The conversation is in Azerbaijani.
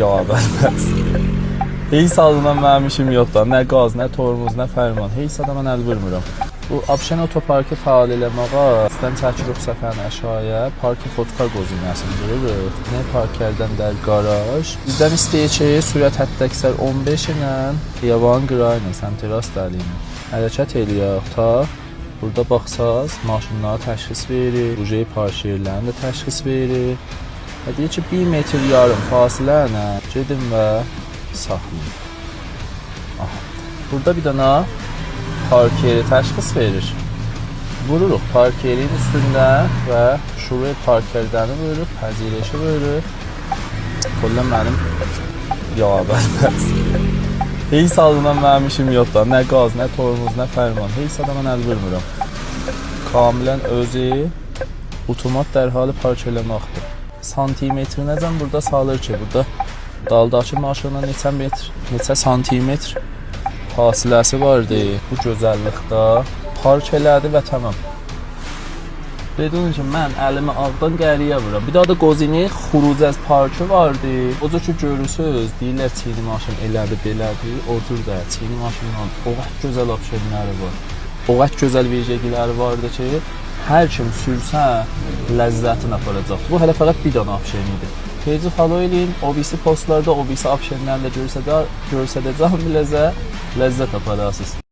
bəs. Heç alınan mənim işim yoxdur. Nə qaz, nə tormuz, nə fərman. Heç adama əl vurmuram. Bu Abşeron otoparkı fəal eləməyə sizdən çəkirik səfərin aşağıya. Parking fotka qozinəsini görürük. Nə parkerdən dəl qaraj. Bizdən istəyir ki, sürət həddəksər 15 ilə Yavan qırayla səmtiras dəliyini hərəkət eləyək ta burada baxsaz maşınlara təşxis verir, bujeyi park yerlərini də təşxis verir. Və deyir ki, 1 metr yarım fasilə ilə gedin və saxlayın. Burada bir dana park yeri təşxis verir. Vururuq park yerinin üstündə və şuraya park yerlərini vururuq, pəzirəşi vururuq. Kolla mənim bəs. Heç alınan mənim işim yoxdur. Nə qaz, nə tormuz, nə fərman. Heç adama əl vurmuram. Kamilən özü otomat dərhali park eləməkdir. Santimetrinəcən burada salır ki, burada daldakı maşına neçə santimetr fasiləsi vardı. Bu gözəllikdə park elədi və tamam. Dediyim ki, mən əlimi ağdan qəriyə vuram. Bir daha da qozini xuruc az parkı vardı. O cür ki, görürsünüz, deyirlər çini maşın elədi, belədi. O cür də çini maşınla o qədər gözəl opşenləri var. O qədər gözəl vergiləri vardı ki, hər kim sürsə ləzzətini aparacaq. Bu hələ fəqət bir dənə opşen idi. Peyci follow eləyin, o birisi postlarda, o birisi opşenlərlə görsədəcəm biləcə ləzzət aparasınız.